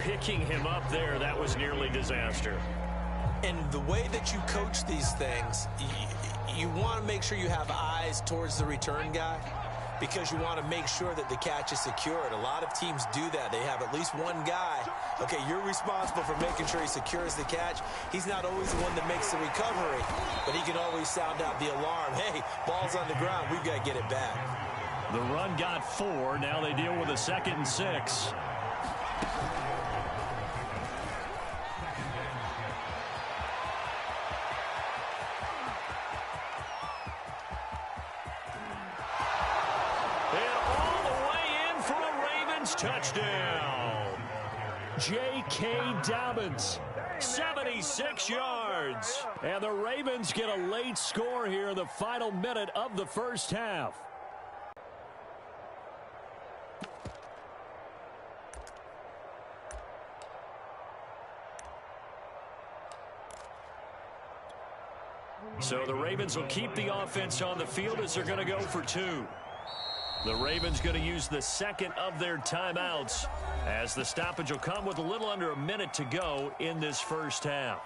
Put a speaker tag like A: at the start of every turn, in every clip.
A: picking him up there, that was nearly disaster.
B: And the way that you coach these things, you want to make sure you have eyes towards the return guy because you want to make sure that the catch is secured. A lot of teams do that. They have at least one guy. Okay, you're responsible for making sure he secures the catch. He's not always the one that makes the recovery, but he can always sound out the alarm. Hey, ball's on the ground. We've got to get it back.
A: The run got 4. Now they deal with a 2nd and 6. Touchdown. J.K. Dobbins, 76 yards. And the Ravens get a late score here in the final minute of the first half. So the Ravens will keep the offense on the field as they're going to go for 2. The Ravens going to use the 2nd of their timeouts as the stoppage will come with a little under a minute to go in this first half.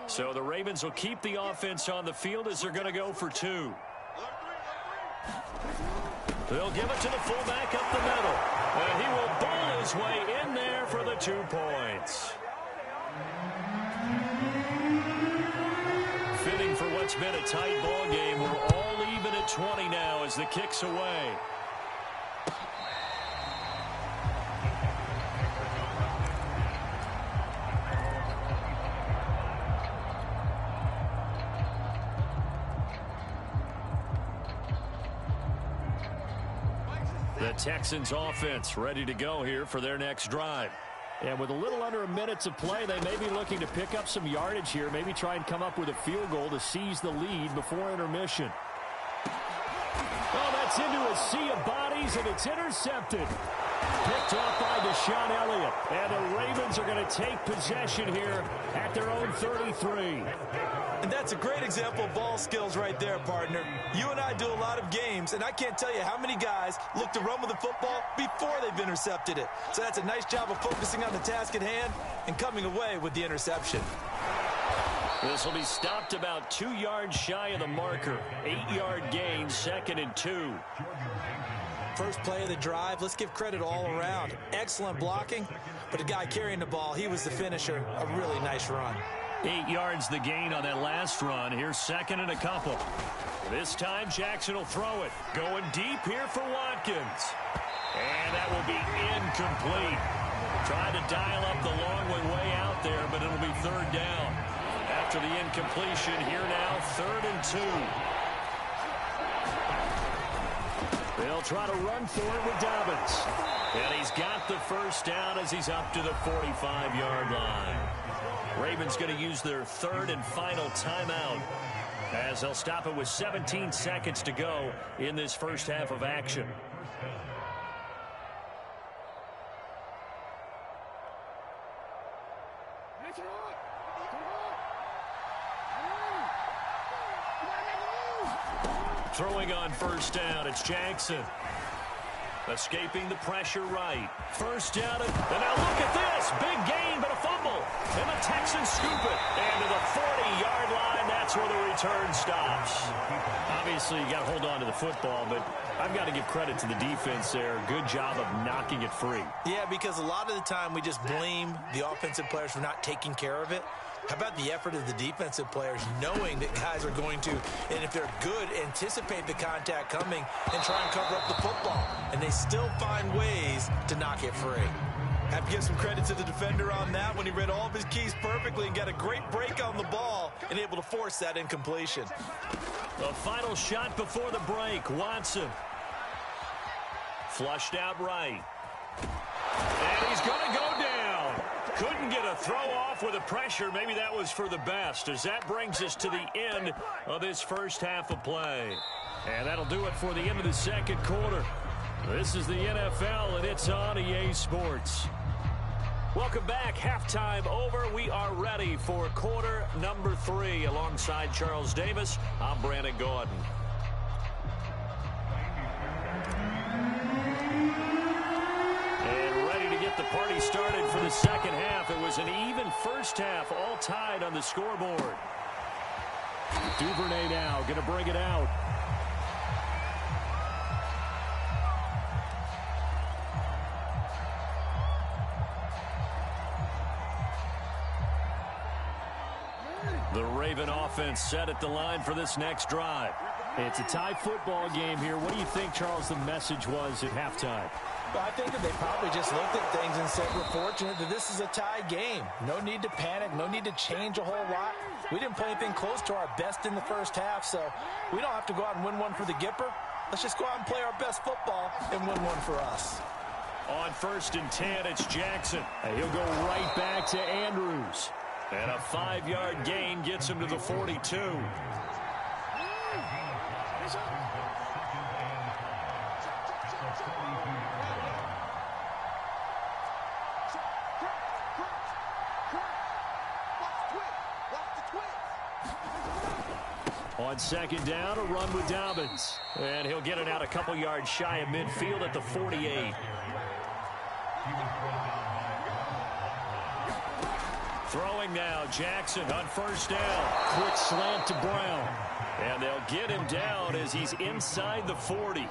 A: So the Ravens will keep the offense on the field as they're going to go for 2. They'll give it to the fullback up the middle. And he will bowl his way in there for the 2 points. Fitting for what's been a tight ball game. We're all even at 20 now as the kick's away. The Texans offense ready to go here for their next drive. And with a little under a minute to play, they may be looking to pick up some yardage here, maybe try and come up with a field goal to seize the lead before intermission. Oh, that's into a sea of bodies, and it's intercepted. Picked off by Deshaun Elliott. And the Ravens are going to take possession here at their own 33.
B: And that's a great example of ball skills right there, partner. You and I do a lot of games, and I can't tell you how many guys look to run with the football before they've intercepted it. So that's a nice job of focusing on the task at hand and coming away with the interception.
A: This will be stopped about 2 yards shy of the marker. 8-yard gain, 2nd and 2.
B: First play of the drive, let's give credit all around. Excellent blocking, but the guy carrying the ball, he was the finisher. A really nice run.
A: 8 yards the gain on that last run. Here's 2nd and a couple. This time Jackson will throw it. Going deep here for Watkins. And that will be incomplete. Tried to dial up the long one way out there, but it'll be 3rd down. After the incompletion, here now, 3rd and 2. They'll try to run for it with Dobbins. And he's got the first down as he's up to the 45-yard line. Ravens going to use their 3rd and final timeout as they'll stop it with 17 seconds to go in this first half of action. Throwing on first down, it's Jackson. Escaping the pressure right. First down, and now look at this. Big gain, but a fumble. And the Texans scoop it. And to the 40-yard line, that's where the return stops. Obviously, you got to hold on to the football, but I've got to give credit to the defense there. Good job of knocking it free.
B: Yeah, because a lot of the time we just blame the offensive players for not taking care of it. How about the effort of the defensive players knowing that guys are going to, and if they're good, anticipate the contact coming and try and cover up the football. And they still find ways to knock it free. Have to give some credit to the defender on that when he read all of his keys perfectly and got a great break on the ball and able to force that incompletion.
A: The final shot before the break, Watson. Flushed out right. And he's going to go down. Couldn't get a throw off with the pressure. Maybe that was for the best, as that brings us to the end of this first half of play. And that'll do it for the end of the second quarter. This is the NFL, and it's on EA Sports. Welcome back. Halftime over. We are ready for quarter number 3. Alongside Charles Davis, I'm Brandon Gordon. And ready to get the he started for the second half. It was an even first half, all tied on the scoreboard. Duvernay now going to bring it out. The Raven offense set at the line for this next drive. It's a tie football game here. What do you think, Charles, the message was at halftime?
B: Well, I think that they probably just looked at things and said, we're fortunate that this is a tie game. No need to panic. No need to change a whole lot. We didn't play anything close to our best in the first half, so we don't have to go out and win one for the Gipper. Let's just go out and play our best football and win one for us.
A: On 1st and 10, it's Jackson. And he'll go right back to Andrews. And a 5-yard gain gets him to the 42. On 2nd down, a run with Dobbins. And he'll get it out a couple yards shy of midfield at the 48. Throwing now, Jackson on 1st down. Quick slant to Brown. And they'll get him down as he's inside the 40.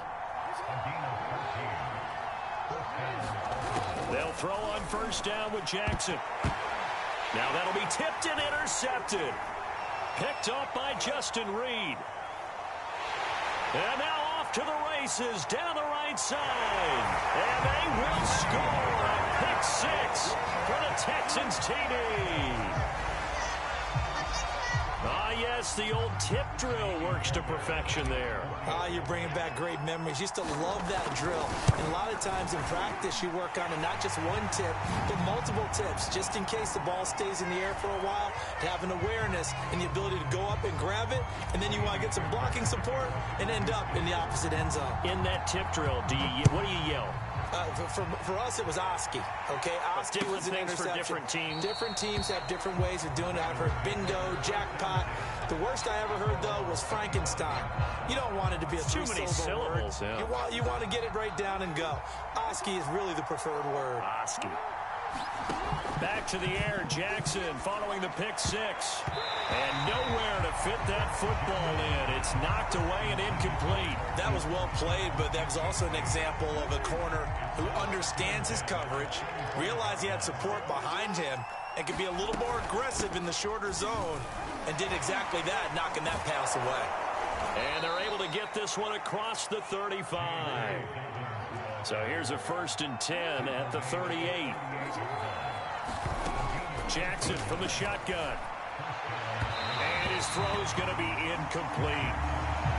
A: They'll throw on 1st down with Jackson. Now that'll be tipped and intercepted. Picked up by Justin Reed. And now off to the races down the right side. And they will score a pick 6 for the Texans TD. Yes, the old tip drill works to perfection there.
B: You're bringing back great memories. Used to love that drill. And a lot of times in practice, you work on not just one tip, but multiple tips, just in case the ball stays in the air for a while, to have an awareness and the ability to go up and grab it, and then you want to get some blocking support and end up in the opposite end zone.
A: In that tip drill, what do you yell?
B: For us, it was Oski. Okay, Oski was an interception.
A: For different teams.
B: Different teams have different ways of doing it. I've heard bingo, jackpot. The worst I ever heard, though, was Frankenstein. You don't want it to be a
A: too many syllables.
B: Yeah. You want to get it right down and go. Oski is really the preferred word.
A: Oski. Back to the air, Jackson following the pick 6. And nowhere to fit that football in. It's knocked away and incomplete.
B: That was well played, but that was also an example of a corner who understands his coverage, realized he had support behind him, and could be a little more aggressive in the shorter zone, and did exactly that, knocking that pass away.
A: And they're able to get this one across the 35. So here's a 1st and 10 at the 38. Jackson from the shotgun. And his throw's going to be incomplete.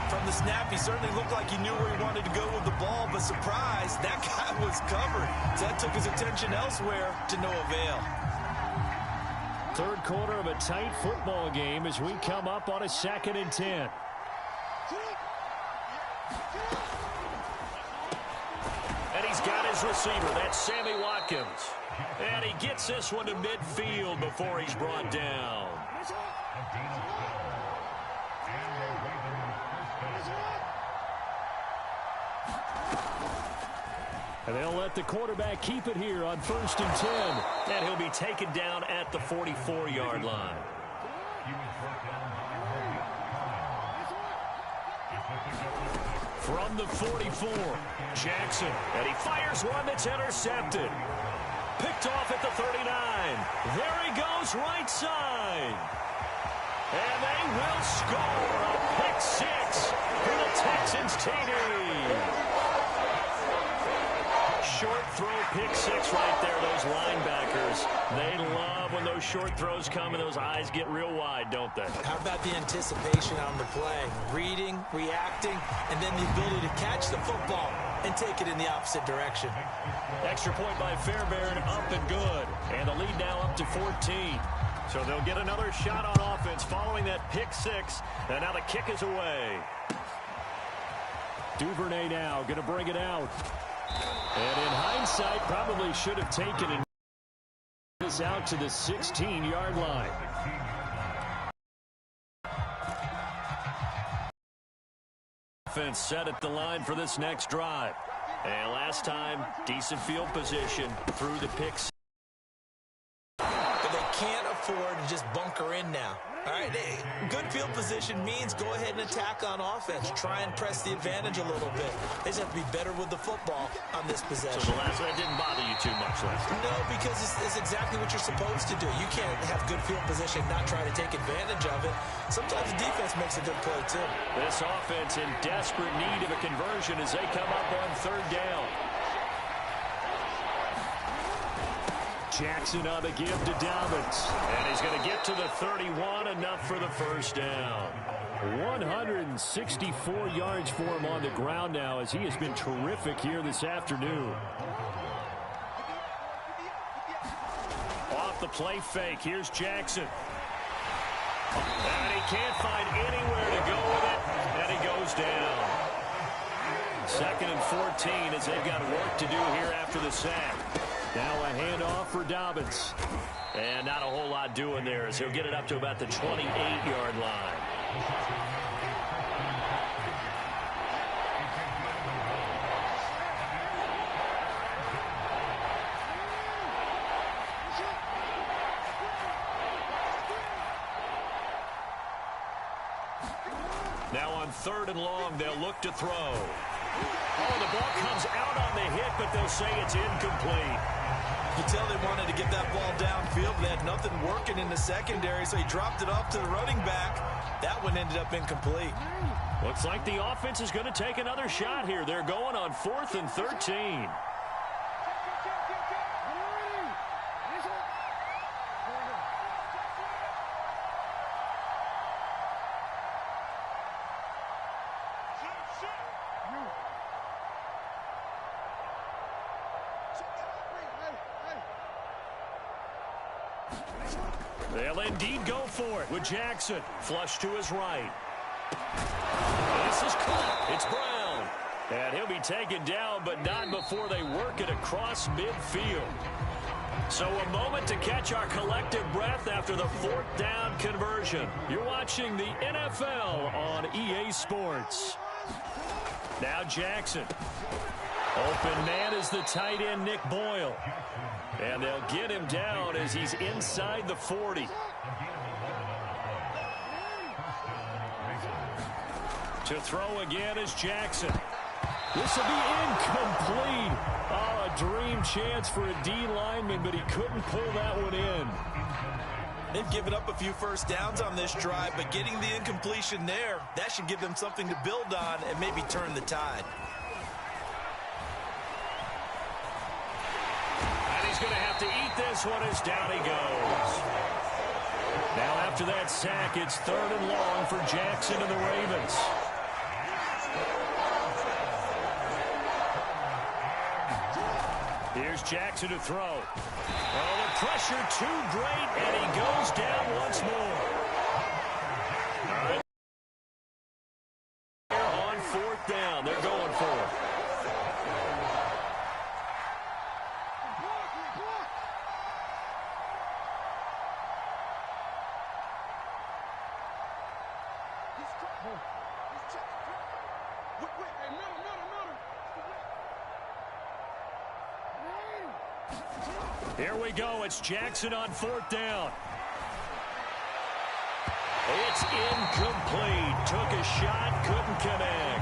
B: From the snap, he certainly looked like he knew where he wanted to go with the ball, but surprise, that guy was covered. So that took his attention elsewhere to no avail.
A: 3rd quarter of a tight football game as we come up on a 2nd and 10. And he's got his receiver. That's Sammy Watkins. And he gets this one to midfield before he's brought down. And they'll let the quarterback keep it here on 1st and 10. And he'll be taken down at the 44-yard line. From the 44, Jackson. And he fires one that's intercepted. Picked off at the 39. There he goes, right side. And they will score a pick 6 for the Texans TD. Short throw, pick 6 right there. Those linebackers, they love when those short throws come and those eyes get real wide, don't they?
B: How about the anticipation on the play? Reading, reacting, and then the ability to catch the football and take it in the opposite direction.
A: Extra point by Fairbairn, up and good. And the lead now up to 14. So they'll get another shot on offense following that pick 6. And now the kick is away. Duvernay now going to bring it out. And in hindsight, probably should have taken this out to the 16-yard line. Offense set at the line for this next drive. And last time, decent field position through the picks.
B: can't afford to just bunker in now. All right, good field position means go ahead and attack on offense. Try and press the advantage a little bit. They just have to be better with the football on this possession.
A: So the last one didn't bother you too much last time?
B: No, because it's exactly what you're supposed to do. You can't have good field position and not try to take advantage of it. Sometimes the defense makes a good play, too.
A: This offense in desperate need of a conversion as they come up on third down. Jackson on the give to Dobbins. And he's going to get to the 31, enough for the first down. 164 yards for him on the ground now as he has been terrific here this afternoon. Off the play fake, here's Jackson. And he can't find anywhere to go with it, and he goes down. 2nd and 14 as they've got work to do here after the sack. Now a handoff for Dobbins. And not a whole lot doing there as he'll get it up to about the 28-yard line. Now on 3rd and long, they'll look to throw. Oh, the ball comes out on the hit, but they'll say it's incomplete.
B: You can tell they wanted to get that ball downfield. They had nothing working in the secondary, so he dropped it off to the running back. That one ended up incomplete.
A: Looks like the offense is going to take another shot here. They're going on 4th and 13. They'll indeed go for it with Jackson. Flush to his right. This is caught. It's Brown. And he'll be taken down, but not before they work it across midfield. So a moment to catch our collective breath after the 4th down conversion. You're watching the NFL on EA Sports. Now Jackson. Open man is the tight end, Nick Boyle. And they'll get him down as he's inside the 40. To throw again is Jackson. This will be incomplete. Oh, a dream chance for a D lineman, but he couldn't pull that one in.
B: They've given up a few first downs on this drive, but getting the incompletion there, that should give them something to build on and maybe turn the tide.
A: He's going to have to eat this one as down he goes. Now after that sack, it's 3rd and long for Jackson and the Ravens. Here's Jackson to throw. Oh, the pressure too great, and he goes down once more. All right. On 4th down, they're going for it. Here we go. It's Jackson on 4th down. It's incomplete. Took a shot, couldn't connect.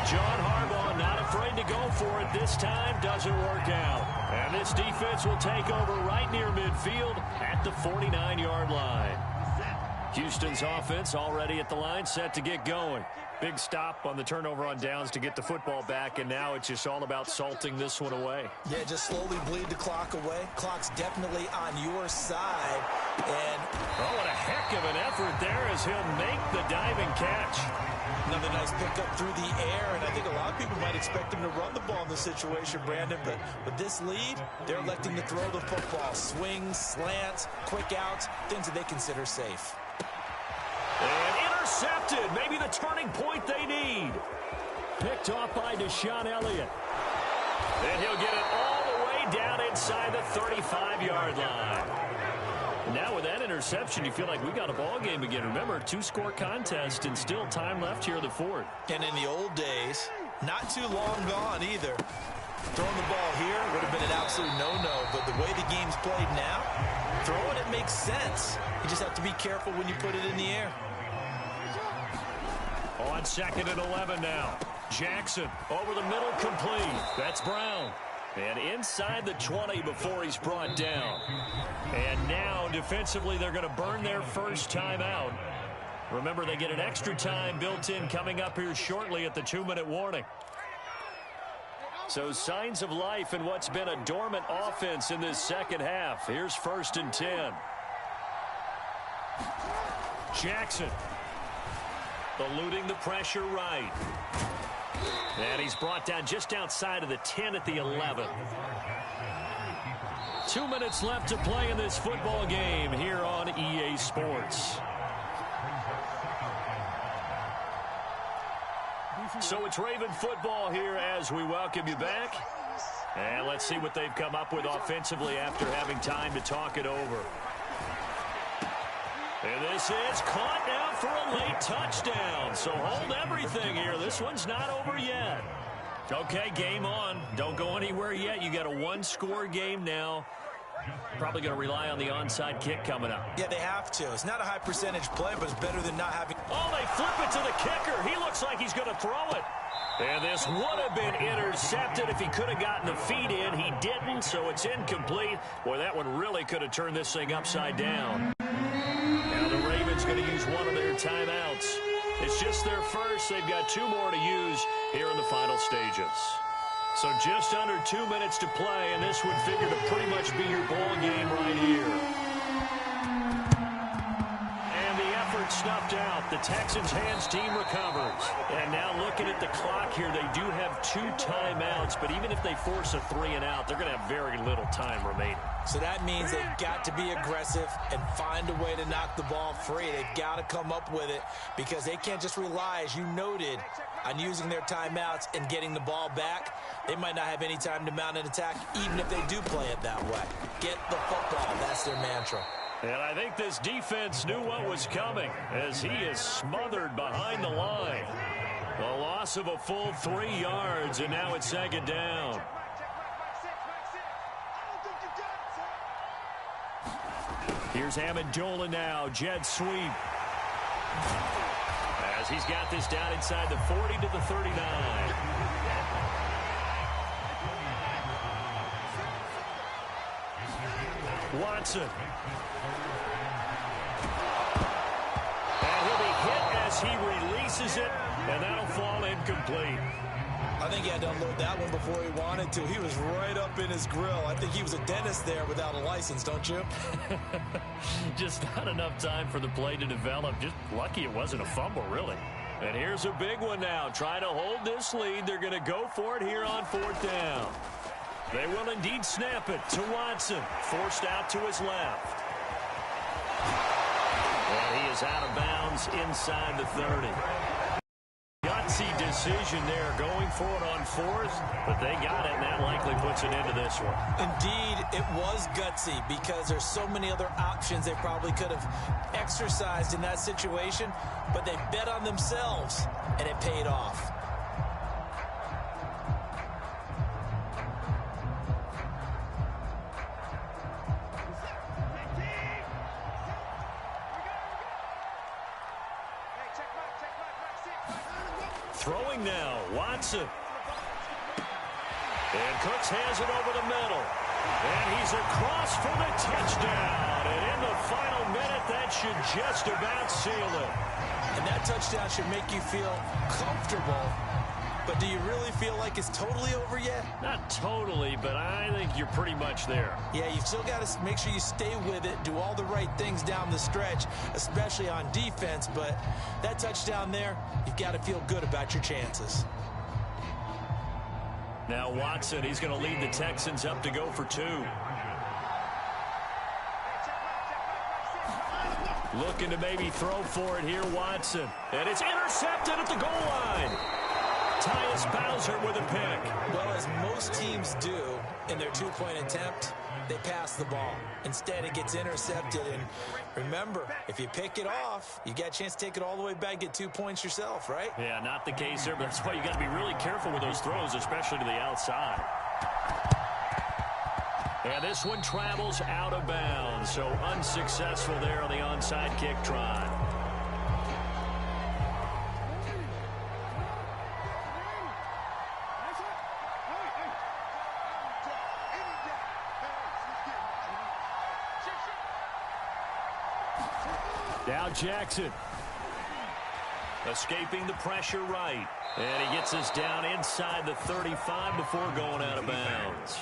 A: John Harbaugh not afraid to go for it this time. Doesn't work out. And this defense will take over right near midfield at the 49-yard line. Houston's offense already at the line, set to get going. Big stop on the turnover on downs to get the football back, and now it's just all about salting this one away.
B: Yeah, just slowly bleed the clock away. Clock's definitely on your side. And
A: oh, what a heck of an effort there as he'll make the diving catch.
B: Another nice pickup through the air, and I think a lot of people might expect him to run the ball in this situation, Brandon, but with this lead, they're electing to throw the football. Swings, slants, quick outs, things that they consider safe.
A: And intercepted. Maybe the turning point they need. Picked off by Deshaun Elliott. And he'll get it all the way down inside the 35-yard line. Now with that interception, you feel like we got a ball game again. Remember, 2-score contest and still time left here in the 4th.
B: And in the old days, not too long gone either. Throwing the ball here would have been an absolute no-no, but the way the game's played now, throwing it makes sense. You just have to be careful when you put it in the air.
A: On 2nd and 11 now. Jackson over the middle, complete. That's Brown. And inside the 20 before he's brought down. And now defensively they're going to burn their first timeout. Remember, they get an extra time built in coming up here shortly at the 2-minute warning. So signs of life in what's been a dormant offense in this second half. Here's 1st and 10. Jackson eluding the pressure right. And he's brought down just outside of the 10 at the 11. 2 minutes left to play in this football game here on EA Sports. So it's Raven football here as we welcome you back. And let's see what they've come up with offensively after having time to talk it over. And this is caught now for a late touchdown. So hold everything here. This one's not over yet. Okay, game on. Don't go anywhere yet. You got a one-score game now. Probably going to rely on the onside kick coming up.
B: Yeah, they have to. It's not a high percentage play, but it's better than not having.
A: Oh, they flip it to the kicker. He looks like he's going to throw it. And this would have been intercepted if he could have gotten the feet in. He didn't, so it's incomplete. Boy, that one really could have turned this thing upside down. Now the Ravens going to use one of their timeouts. It's just their first. They've got 2 more to use here in the final stages. So just under 2 minutes to play, and this would figure to pretty much be your ball game right here. And the effort snuffed out. The Texans' hands team recovers. And now looking at the clock here, they do have 2 timeouts, but even if they force a 3 and out, they're going to have very little time remaining.
B: So that means they've got to be aggressive and find a way to knock the ball free. They've got to come up with it because they can't just rely, as you noted, on using their timeouts and getting the ball back. They might not have any time to mount an attack, even if they do play it that way. Get the football. That's their mantra.
A: And I think this defense knew what was coming as he is smothered behind the line. A loss of a full 3 yards, and now it's 2nd down. Here's Amendola now, jet sweep. As he's got this down inside the 40 to the 39. Watson. And he'll be hit as he releases it, and that'll fall incomplete.
B: I think he had to unload that one before he wanted to. He was right up in his grill. I think he was a dentist there without a license, don't you?
A: Just not enough time for the play to develop. Just lucky it wasn't a fumble, really. And here's a big one now. Trying to hold this lead. They're going to go for it here on 4th down. They will indeed snap it to Watson. Forced out to his left. And he is out of bounds inside the 30. Gutsy decision there, going for it on 4th, but they got it, and that likely puts an end to this one.
B: Indeed, it was gutsy because there's so many other options they probably could have exercised in that situation, but they bet on themselves, and it paid off.
A: Throwing now, Watson. And Cooks has it over the middle. And he's across for the touchdown. And in the final minute, that should just about seal it.
B: And that touchdown should make you feel comfortable. But do you really feel like it's totally over yet?
A: Not totally, but I think you're pretty much there.
B: Yeah, you've still got to make sure you stay with it, do all the right things down the stretch, especially on defense. But that touchdown there, you've got to feel good about your chances.
A: Now Watson, he's going to lead the Texans up to go for 2. Looking to maybe throw for it here, Watson. And it's intercepted at the goal line. Tyus Bowser with a pick.
B: Well, as most teams do in their 2-point attempt, they pass the ball. Instead, it gets intercepted. And remember, if you pick it off, you got a chance to take it all the way back, get 2 points yourself, right?
A: Yeah, not the case here, but that's why you got to be really careful with those throws, especially to the outside. And this one travels out of bounds, so unsuccessful there on the onside kick try. Now Jackson. Escaping the pressure right. And he gets us down inside the 35 before going out of bounds.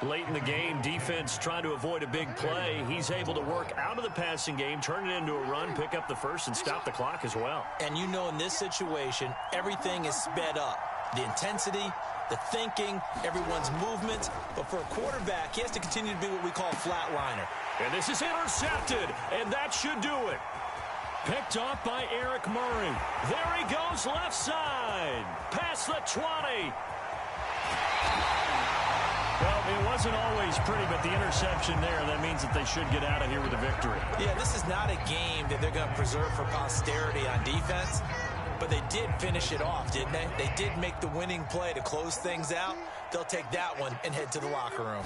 A: Late in the game, defense trying to avoid a big play. He's able to work out of the passing game, turn it into a run, pick up the first, and stop the clock as well.
B: And you know in this situation, everything is sped up. The intensity, the thinking, everyone's movement. But for a quarterback, he has to continue to be what we call a flatliner.
A: And this is intercepted, and that should do it. Picked off by Eric Murray. There he goes left side. Past the 20. Well, it wasn't always pretty, but the interception there, that means that they should get out of here with a victory.
B: Yeah, this is not a game that they're going to preserve for posterity on defense, but they did finish it off, didn't they? They did make the winning play to close things out. They'll take that one and head to the locker room.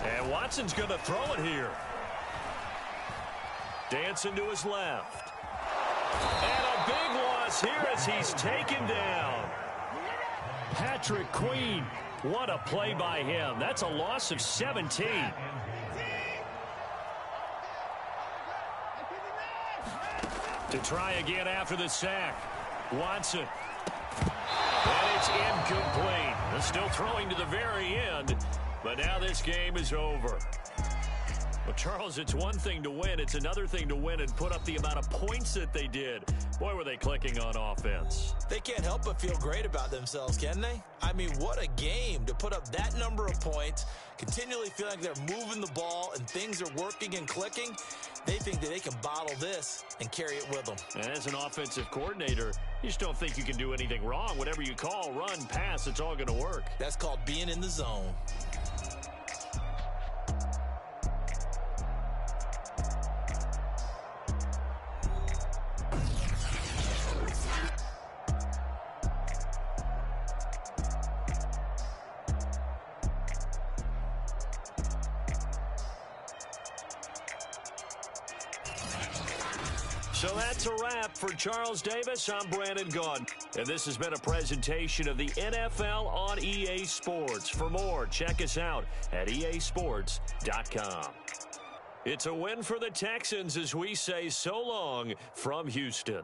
A: And Watson's going to throw it here. Dancing to his left. And a big loss here as he's taken down. Patrick Queen. What a play by him. That's a loss of 17. To try again after the sack. Watson. And it's incomplete. They're still throwing to the very end. But now this game is over. Well, Charles, it's one thing to win. It's another thing to win and put up the amount of points that they did. Boy, were they clicking on offense.
B: They can't help but feel great about themselves, can they? I mean, what a game to put up that number of points, continually feel like they're moving the ball and things are working and clicking. They think that they can bottle this and carry it with them.
A: And as an offensive coordinator, you just don't think you can do anything wrong. Whatever you call, run, pass, it's all going to work.
B: That's called being in the zone.
A: So that's a wrap for Charles Davis. I'm Brandon Gaudin. And this has been a presentation of the NFL on EA Sports. For more, check us out at easports.com. It's a win for the Texans as we say so long from Houston.